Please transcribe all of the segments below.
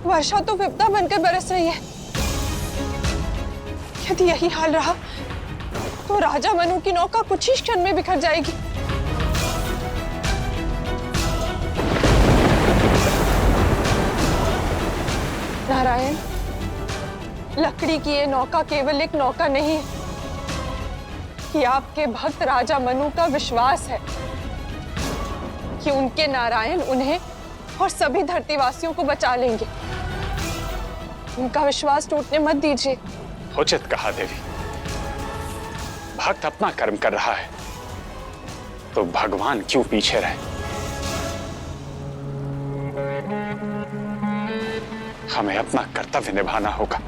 वर्षा तो विपदा बनकर बरस रही है। यदि यही हाल रहा तो राजा मनु की नौका कुछ ही क्षण में बिखर जाएगी। नारायण, लकड़ी की ये नौका केवल एक नौका नहीं है, कि आपके भक्त राजा मनु का विश्वास है कि उनके नारायण उन्हें और सभी धरतीवासियों को बचा लेंगे। उनका विश्वास टूटने मत दीजिए। उचित कहा देवी। भक्त अपना कर्म कर रहा है तो भगवान क्यों पीछे रहे? हमें अपना कर्तव्य निभाना होगा।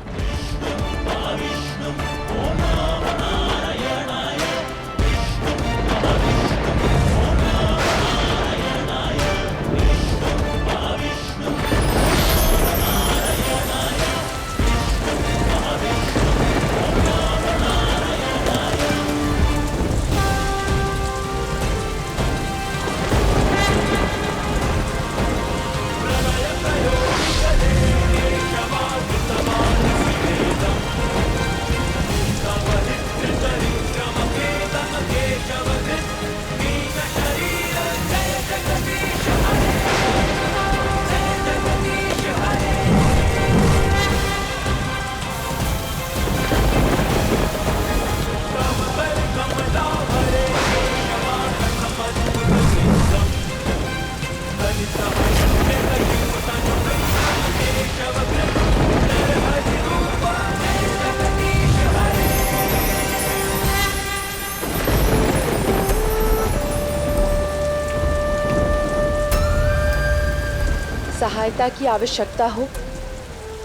सहायता की आवश्यकता हो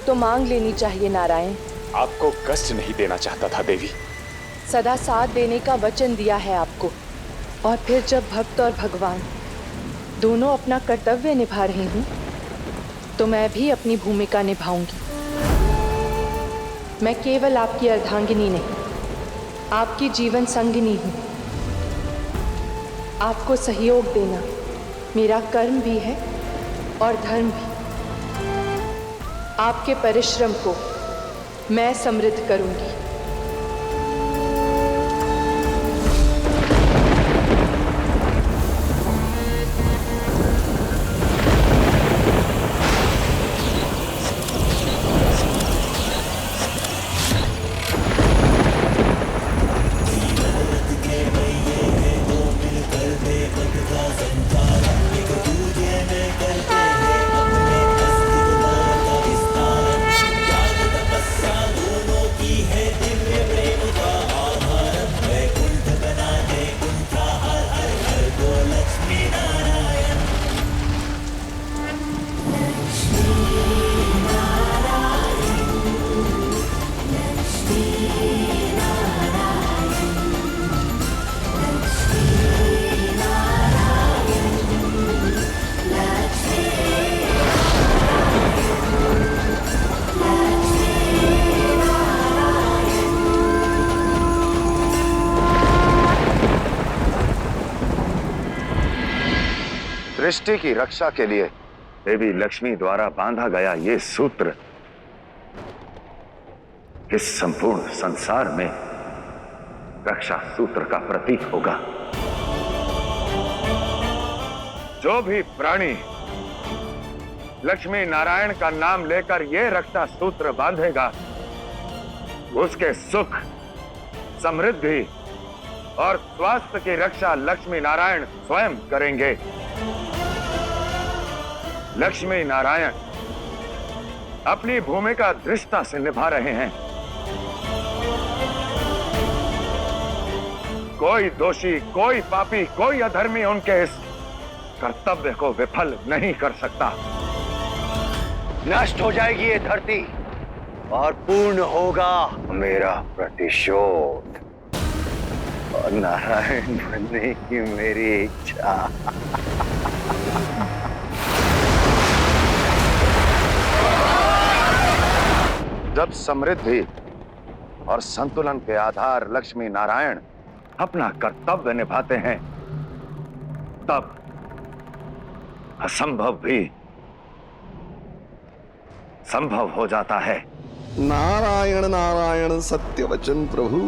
तो मांग लेनी चाहिए नारायण। आपको कष्ट नहीं देना चाहता था देवी। सदा साथ देने का वचन दिया है आपको, और फिर जब भक्त और भगवान दोनों अपना कर्तव्य निभा रहे हूँ तो मैं भी अपनी भूमिका निभाऊंगी। मैं केवल आपकी अर्धांगिनी नहीं, आपकी जीवन संगिनी हूँ। आपको सहयोग देना मेरा कर्म भी है और धर्म भी। आपके परिश्रम को मैं समृद्ध करूंगी। दृष्टि की रक्षा के लिए देवी लक्ष्मी द्वारा बांधा गया ये सूत्र इस संपूर्ण संसार में रक्षा सूत्र का प्रतीक होगा। जो भी प्राणी लक्ष्मी नारायण का नाम लेकर ये रक्षा सूत्र बांधेगा उसके सुख, समृद्धि और स्वास्थ्य की रक्षा लक्ष्मी नारायण स्वयं करेंगे। लक्ष्मी नारायण अपनी भूमिका दृढ़ता से निभा रहे हैं। कोई दोषी, कोई पापी, कोई अधर्मी उनके इस कर्तव्य को विफल नहीं कर सकता। नष्ट हो जाएगी ये धरती और पूर्ण होगा मेरा प्रतिशोध और नारायण बनने की मेरी इच्छा। जब समृद्धि और संतुलन के आधार लक्ष्मी नारायण अपना कर्तव्य निभाते हैं तब असंभव भी संभव हो जाता है। नारायण नारायण सत्य वचन प्रभु।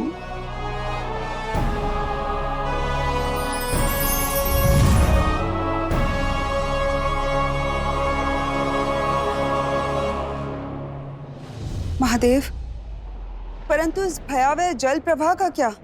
महादेव, परंतु इस भयावह जल प्रवाह का क्या?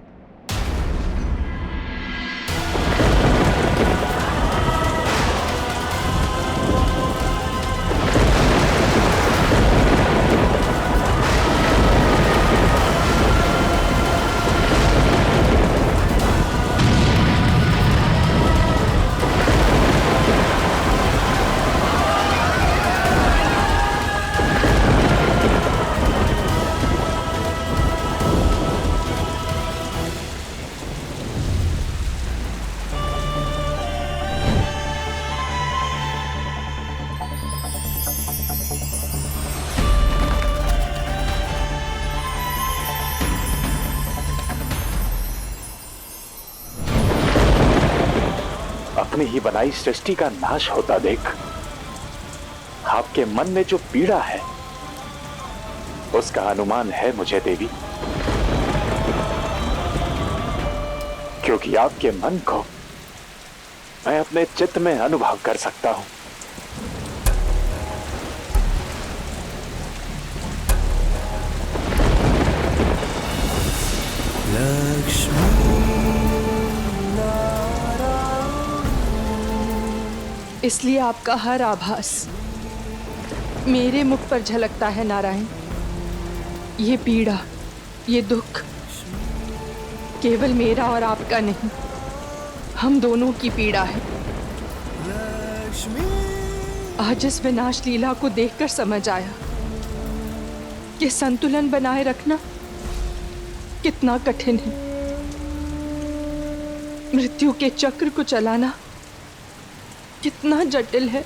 अपनी ही बनाई सृष्टि का नाश होता देख आपके मन में जो पीड़ा है उसका अनुमान है मुझे देवी, क्योंकि आपके मन को मैं अपने चित्त में अनुभव कर सकता हूं। इसलिए आपका हर आभास मेरे मुख पर झलकता है नारायण। ये पीड़ा, ये दुख केवल मेरा और आपका नहीं, हम दोनों की पीड़ा है। आज इस विनाश लीला को देखकर समझ आया कि संतुलन बनाए रखना कितना कठिन है। मृत्यु के चक्र को चलाना कितना जटिल है।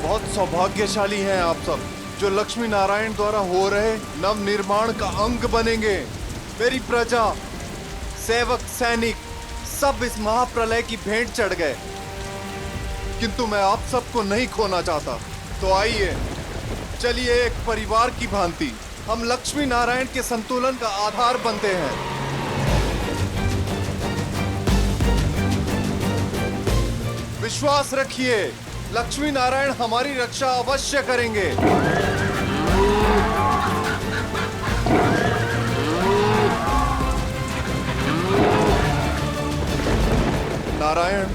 बहुत सौभाग्यशाली हैं आप सब जो लक्ष्मी नारायण द्वारा हो रहे नव निर्माण का अंग बनेंगे। मेरी प्रजा, सेवक, सैनिक सब इस महाप्रलय की भेंट चढ़ गए, किंतु मैं आप सबको नहीं खोना चाहता। तो आइए, चलिए एक परिवार की भांति हम लक्ष्मी नारायण के संतुलन का आधार बनते हैं। विश्वास रखिए, लक्ष्मी नारायण हमारी रक्षा अवश्य करेंगे। नारायण,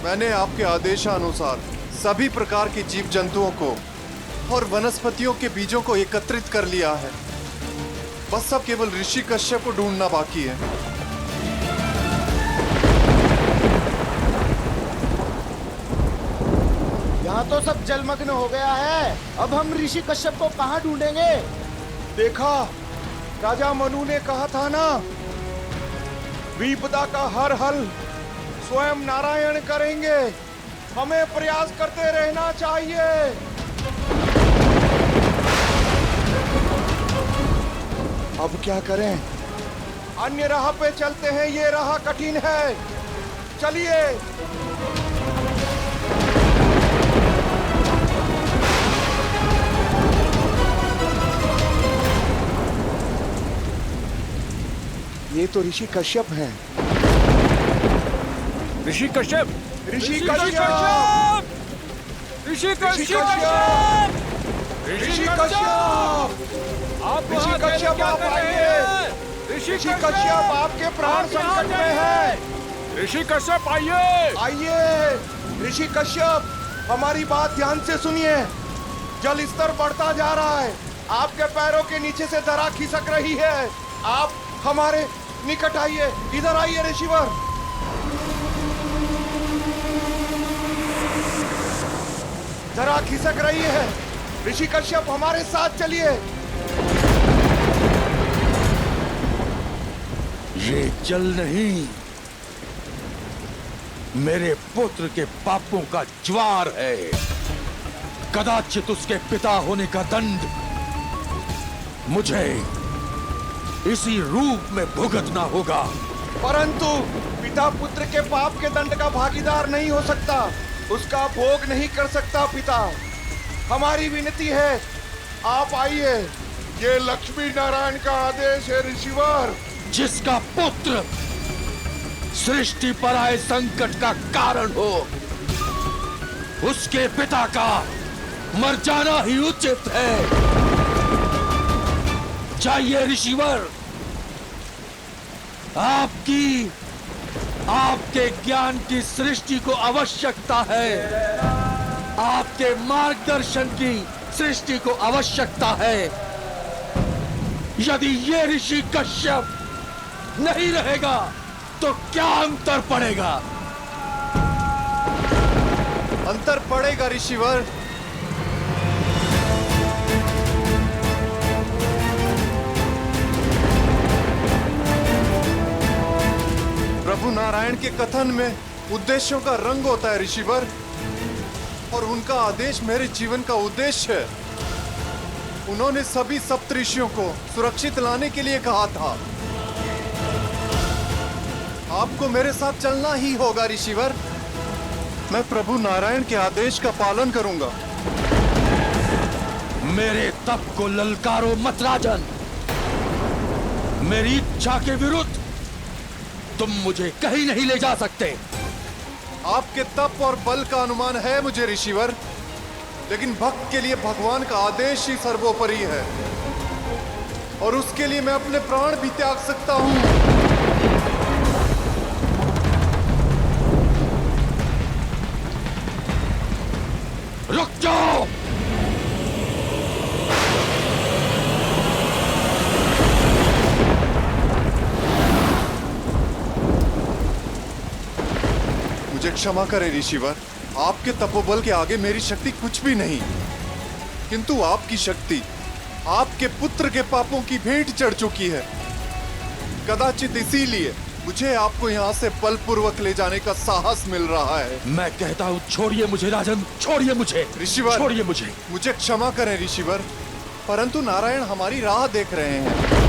मैंने आपके आदेशानुसार सभी प्रकार के जीव जंतुओं को और वनस्पतियों के बीजों को एकत्रित कर लिया है। बस अब केवल ऋषि कश्यप को ढूंढना बाकी है। यहाँ तो सब जलमग्न हो गया है, अब हम ऋषि कश्यप को कहाँ ढूंढेंगे? देखा, राजा मनु ने कहा था ना, विपदा का हर हल स्वयं नारायण करेंगे। हमें प्रयास करते रहना चाहिए। अब क्या करें? अन्य राह पे चलते हैं, ये राह कठिन है। चलिए। ये तो ऋषि कश्यप हैं। ऋषि कश्यप, ऋषि कश्यप, ऋषि कश्यप, ऋषि कश्यप, ऋषि कश्यप आप आइए। ऋषि कश्यप, आपके प्राण संकट में है। ऋषि कश्यप आइए। आइए ऋषि कश्यप, हमारी बात ध्यान से सुनिए। जल स्तर बढ़ता जा रहा है, आपके पैरों के नीचे से दरा खिसक रही है। आप हमारे निकट आइए, इधर आइए ऋषिवर। दरा खिसक रही है, ऋषि कश्यप हमारे साथ चलिए। ये जल नहीं, मेरे पुत्र के पापों का ज्वार है। कदाचित उसके पिता होने का दंड मुझे इसी रूप में भुगतना होगा। परंतु पिता पुत्र के पाप के दंड का भागीदार नहीं हो सकता, उसका भोग नहीं कर सकता। पिता, हमारी विनती है, आप आइए। ये लक्ष्मी नारायण का आदेश है ऋषिवर। जिसका पुत्र सृष्टि पर आए संकट का कारण हो, उसके पिता का मर जाना ही उचित है। जाइए ऋषिवर, आपके ज्ञान की सृष्टि को आवश्यकता है, आपके मार्गदर्शन की सृष्टि को आवश्यकता है। यदि ये ऋषि कश्यप नहीं रहेगा तो क्या अंतर पड़ेगा? अंतर पड़ेगा ऋषिवर। प्रभु नारायण के कथन में उद्देश्यों का रंग होता है ऋषिवर, और उनका आदेश मेरे जीवन का उद्देश्य है। उन्होंने सभी सप्तऋषियों को सुरक्षित लाने के लिए कहा था। आपको मेरे साथ चलना ही होगा ऋषिवर। मैं प्रभु नारायण के आदेश का पालन करूंगा। मेरे तप को ललकारो मत राजन। मेरी इच्छा के विरुद्ध तुम मुझे कहीं नहीं ले जा सकते। आपके तप और बल का अनुमान है मुझे ऋषिवर, लेकिन भक्त के लिए भगवान का आदेश ही सर्वोपरि है, और उसके लिए मैं अपने प्राण भी त्याग सकता हूं। रुक जाओ। मुझे क्षमा करें ऋषिवर, आपके तपोबल के आगे मेरी शक्ति कुछ भी नहीं, किंतु आपकी शक्ति आपके पुत्र के पापों की भेंट चढ़ चुकी है। कदाचित इसीलिए मुझे आपको यहाँ से बलपूर्वक ले जाने का साहस मिल रहा है। मैं कहता हूँ छोड़िए मुझे राजन, छोड़िए मुझे ऋषिवर, छोड़िए मुझे। मुझे क्षमा करें ऋषिवर, परंतु नारायण हमारी राह देख रहे हैं।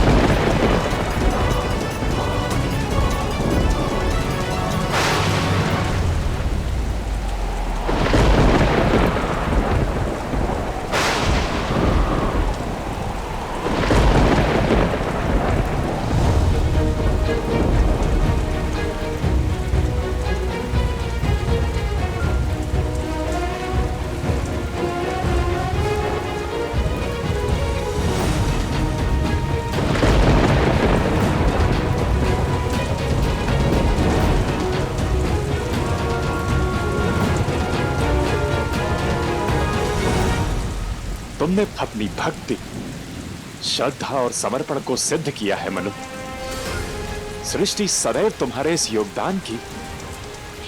तुमने अपनी भक्ति, श्रद्धा और समर्पण को सिद्ध किया है मनु। सृष्टि सदैव तुम्हारे इस योगदान की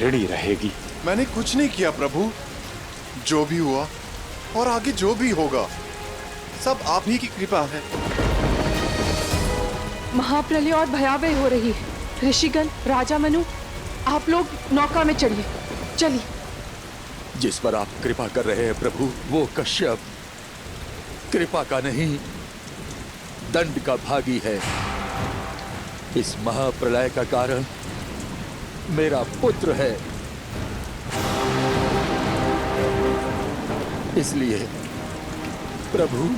ऋणी रहेगी। मैंने कुछ नहीं किया प्रभु। जो भी हुआ और आगे जो भी होगा, सब आप ही की कृपा है। महाप्रलय और भयावह हो रही है। ऋषिगण, राजा मनु, आप लोग नौका में चढ़िए। चलिए। जिस पर आप कृपा कर रहे हैं प्रभु, वो कश्यप कृपा का नहीं, दंड का भागी है। इस महाप्रलय का कारण मेरा पुत्र है, इसलिए प्रभु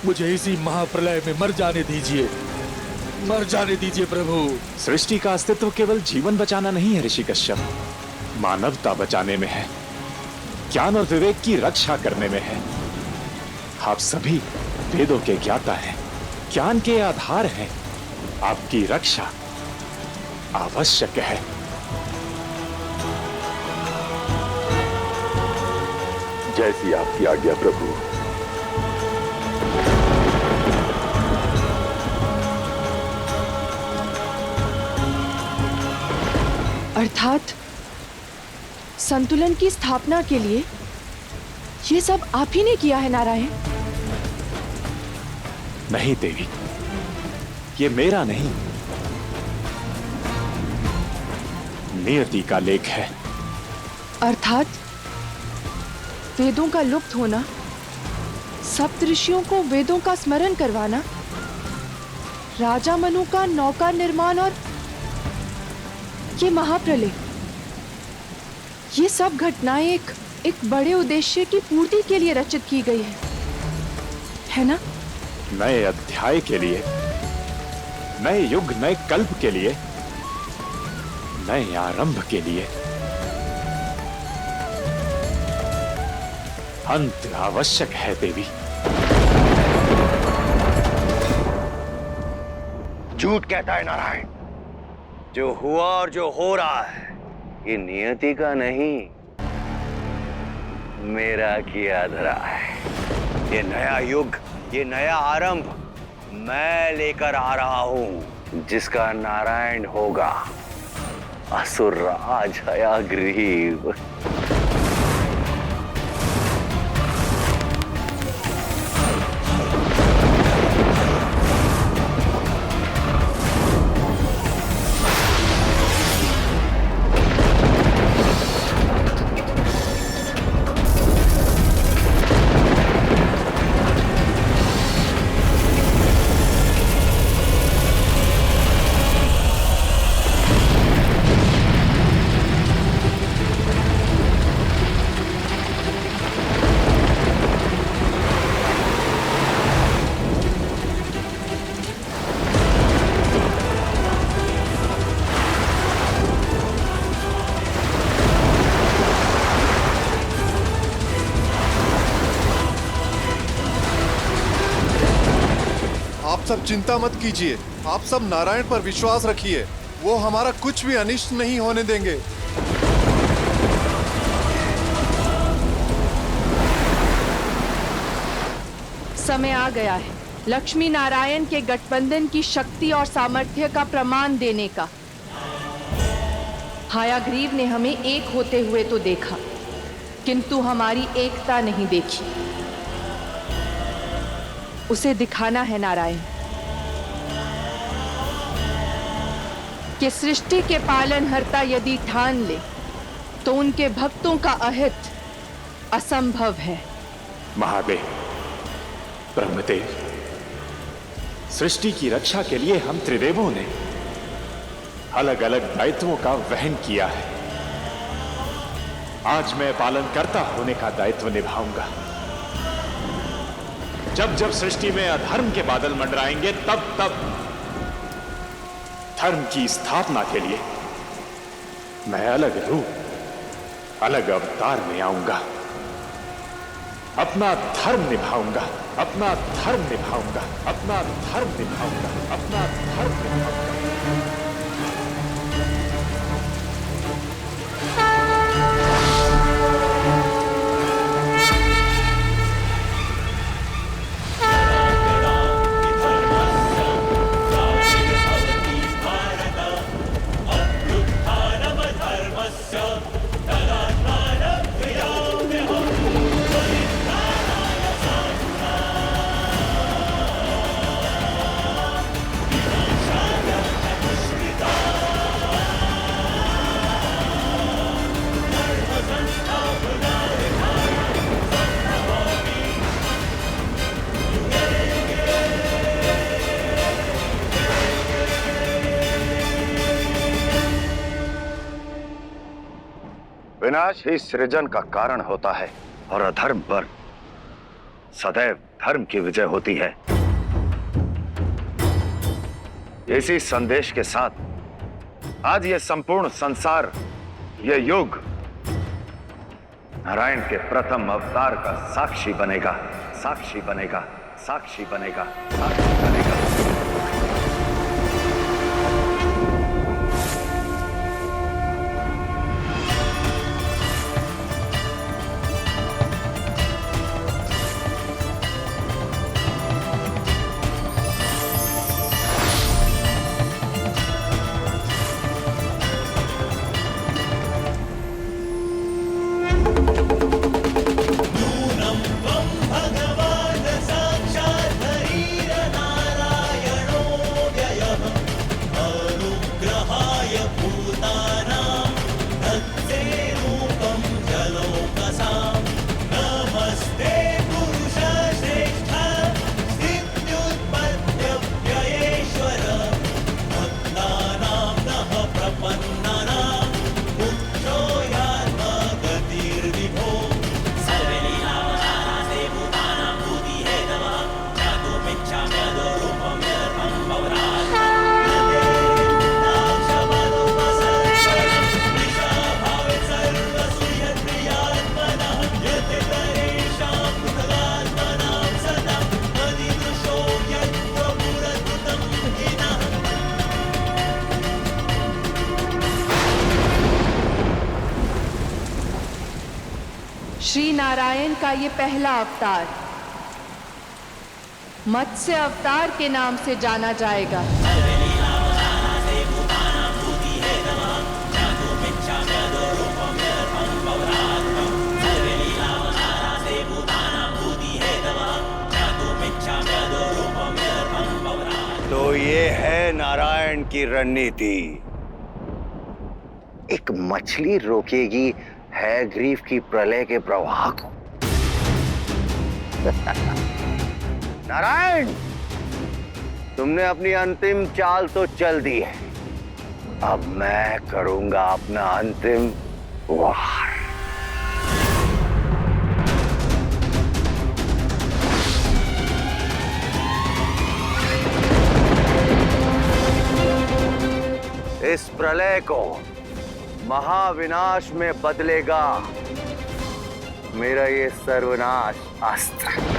मुझे इसी महाप्रलय में मर जाने दीजिए, मर जाने दीजिए प्रभु। सृष्टि का अस्तित्व केवल जीवन बचाना नहीं है ऋषि कश्यप, मानवता बचाने में है, ज्ञान और विवेक की रक्षा करने में है। आप सभी वेदों के ज्ञाता हैं, ज्ञान के आधार हैं। आपकी रक्षा आवश्यक है। जैसी आपकी आज्ञा प्रभु। अर्थात संतुलन की स्थापना के लिए ये सब आप ही ने किया है नारायण? नहीं देवी, ये मेरा नहीं, नियति का लेख है। अर्थात वेदों का लुप्त होना, सप्तऋषियों को वेदों का स्मरण करवाना, राजा मनु का नौका निर्माण और ये महाप्रलय, ये सब घटनाएं एक बड़े उद्देश्य की पूर्ति के लिए रचित की गई है ना? नए अध्याय के लिए, नए युग, नए कल्प के लिए, नए आरंभ के लिए। अंत आवश्यक है देवी। झूठ कहता है नारायण। जो हुआ और जो हो रहा है ये नियति का नहीं, मेरा किया धरा है। ये नया युग, ये नया आरंभ मैं लेकर आ रहा हूं, जिसका नारायण होगा असुर राज हयाग्रीव। आप सब चिंता मत कीजिए, आप सब नारायण पर विश्वास रखिए, वो हमारा कुछ भी अनिष्ट नहीं होने देंगे। समय आ गया है लक्ष्मी नारायण के गठबंधन की शक्ति और सामर्थ्य का प्रमाण देने का। हयाग्रीव ने हमें एक होते हुए तो देखा, किंतु हमारी एकता नहीं देखी। उसे दिखाना है नारायण कि सृष्टि के पालनहर्ता यदि ठान ले तो उनके भक्तों का अहित असंभव है। महादेव, ब्रह्मदेव, सृष्टि की रक्षा के लिए हम त्रिदेवों ने अलग अलग दायित्वों का वहन किया है। आज मैं पालनकर्ता होने का दायित्व निभाऊंगा। जब जब सृष्टि में अधर्म के बादल मंडराएंगे, तब तब धर्म की स्थापना के लिए मैं अलग रूप, अलग अवतार में आऊंगा। अपना धर्म निभाऊंगा, अपना धर्म निभाऊंगा, अपना धर्म निभाऊंगा, अपना धर्म निभाऊंगा। विनाश ही सृजन का कारण होता है और अधर्म पर सदैव धर्म की विजय होती है। इसी संदेश के साथ आज ये संपूर्ण संसार, ये युग नारायण के प्रथम अवतार का साक्षी बनेगा, साक्षी बनेगा, साक्षी बनेगा, साक्षी बनेगा। भगवान साक्षात् हरिरनारायण श्री नारायण का ये पहला अवतार मत्स्य अवतार के नाम से जाना जाएगा। तो ये है नारायण की रणनीति। एक मछली रोकेगी हैग्रीव की प्रलय के प्रवाह को। नारायण, तुमने अपनी अंतिम चाल तो चल दी है, अब मैं करूंगा अपना अंतिम वार। इस प्रलय को महाविनाश में बदलेगा मेरा ये सर्वनाश अस्त्र।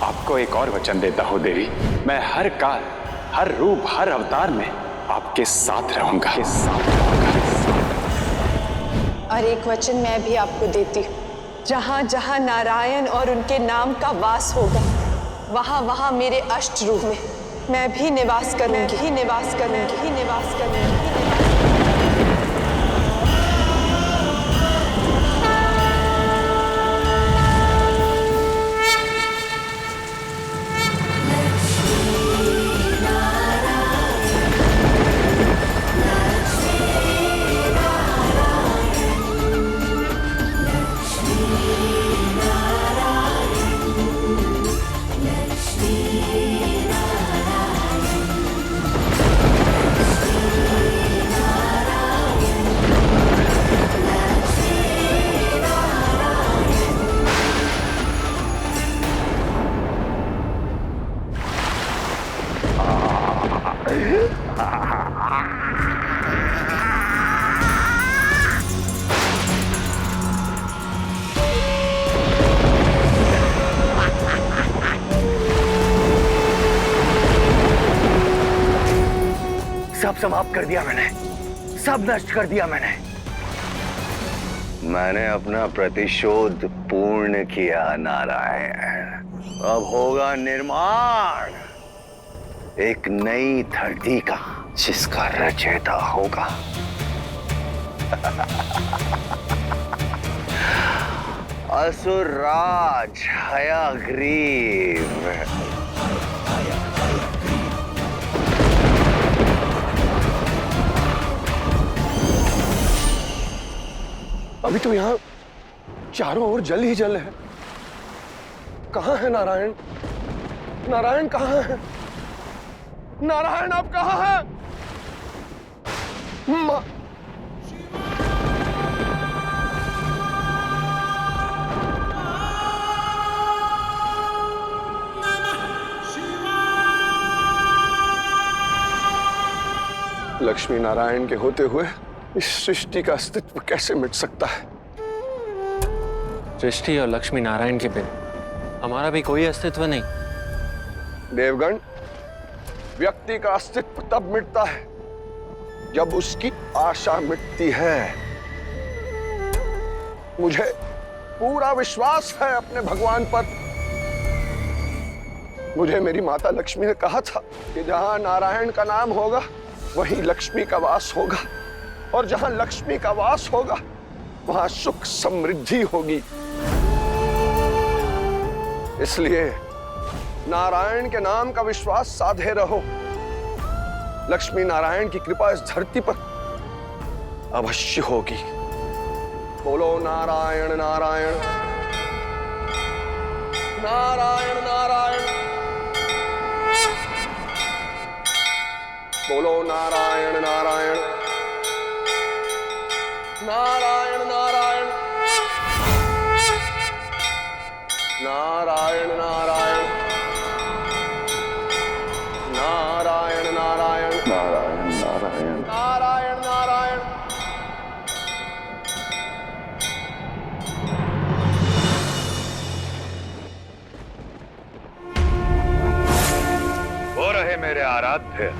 आपको एक और वचन देता हूं देवी, मैं हर काल, हर रूप, हर अवतार में आपके साथ रहूंगा। और एक वचन मैं भी आपको देती हूँ, जहां जहां नारायण और उनके नाम का वास होगा, वहां वहां मेरे अष्ट रूप में मैं भी निवास करूंगी, निवास करूंगी, निवास करूंगी। सब समाप्त कर दिया मैंने, सब नष्ट कर दिया मैंने अपना प्रतिशोध पूर्ण किया नारायण। अब होगा निर्माण एक नई धरती का, जिसका रचयिता होगा असुर राज हयग्रीव। अभी तो यहाँ चारों ओर जल ही जल है। कहाँ है नारायण? नारायण कहाँ है? नारायण आप कहाँ हैं? लक्ष्मी नारायण के होते हुए इस सृष्टि का अस्तित्व कैसे मिट सकता है? सृष्टि और लक्ष्मी नारायण के बिना हमारा भी कोई अस्तित्व नहीं। देवगण, व्यक्ति का अस्तित्व तब मिटता है जब उसकी आशा मिटती है। मुझे पूरा विश्वास है अपने भगवान पर। मुझे मेरी माता लक्ष्मी ने कहा था कि जहां नारायण का नाम होगा वहीं लक्ष्मी का वास होगा, और जहां लक्ष्मी का वास होगा वहां सुख समृद्धि होगी। इसलिए नारायण के नाम का विश्वास साधे रहो। लक्ष्मी नारायण की कृपा इस धरती पर अवश्य होगी। बोलो नारायण नारायण नारायण नारायण। बोलो नारायण नारायण नारायण नारायण नारायण नारायण नारायण नारायण नारायण नारायण नारायण। हो रहे मेरे आराध्य,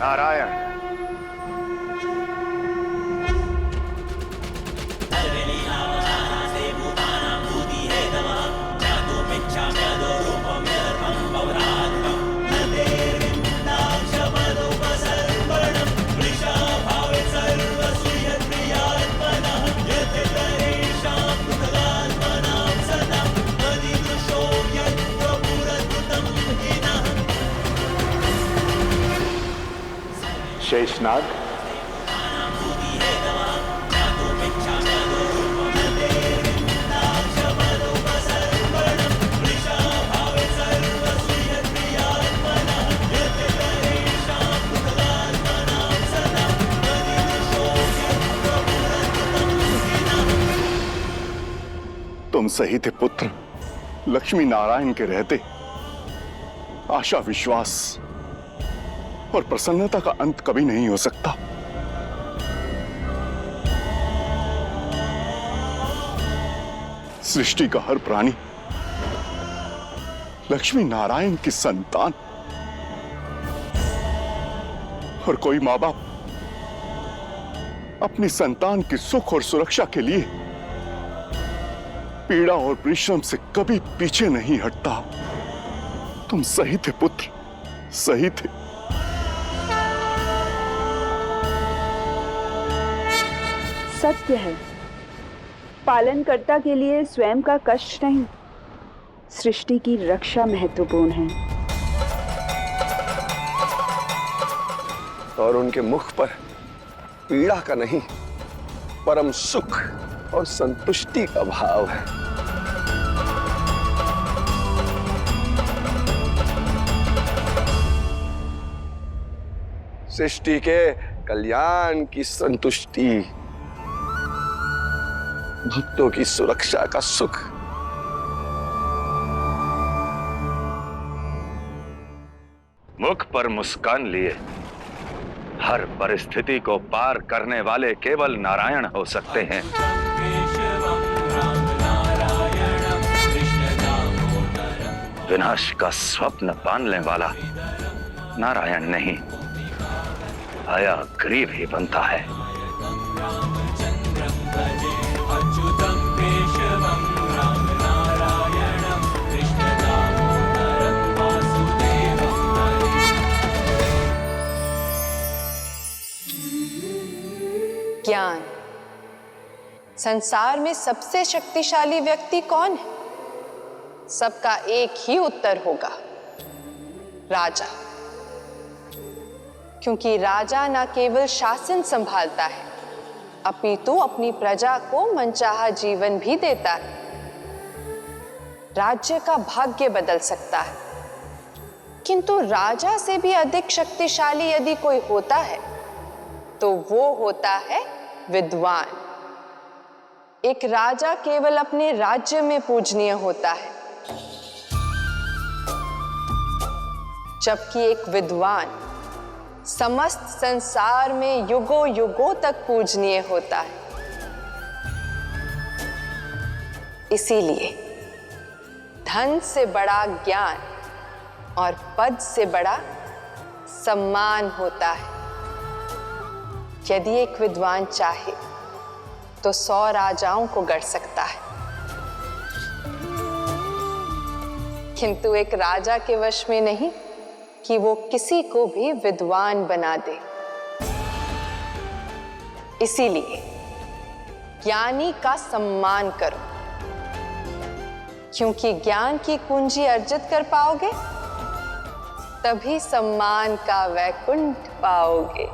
नारायण। शेषनाग, तुम सही थे पुत्र। लक्ष्मी नारायण के रहते आशा, विश्वास और प्रसन्नता का अंत कभी नहीं हो सकता। सृष्टि का हर प्राणी लक्ष्मी नारायण की संतान, और कोई माँ बाप अपनी संतान की सुख और सुरक्षा के लिए पीड़ा और परिश्रम से कभी पीछे नहीं हटता। तुम सही थे पुत्र, सही थे। सत्य है, पालनकर्ता के लिए स्वयं का कष्ट नहीं, सृष्टि की रक्षा महत्वपूर्ण है। और उनके मुख पर पीड़ा का नहीं, परम सुख और संतुष्टि का भाव है। सृष्टि के कल्याण की संतुष्टि, भक्तों की सुरक्षा का सुख। मुख पर मुस्कान लिए हर परिस्थिति को पार करने वाले केवल नारायण हो सकते हैं। विनाश का स्वप्न बांधने वाला नारायण नहीं, आया गरीब ही बनता है। ज्ञान। संसार में सबसे शक्तिशाली व्यक्ति कौन है? सबका एक ही उत्तर होगा, राजा। क्योंकि राजा न केवल शासन संभालता है, अपितु अपनी प्रजा को मनचाहा जीवन भी देता है। राज्य का भाग्य बदल सकता है, किंतु राजा से भी अधिक शक्तिशाली यदि कोई होता है तो वो होता है विद्वान। एक राजा केवल अपने राज्य में पूजनीय होता है, जबकि एक विद्वान समस्त संसार में युगों युगों तक पूजनीय होता है। इसीलिए धन से बड़ा ज्ञान और पद से बड़ा सम्मान होता है। यदि एक विद्वान चाहे तो 100 राजाओं को गढ़ सकता है, किंतु एक राजा के वश में नहीं कि वो किसी को भी विद्वान बना दे। इसीलिए ज्ञानी का सम्मान करो, क्योंकि ज्ञान की कुंजी अर्जित कर पाओगे तभी सम्मान का वैकुंठ पाओगे।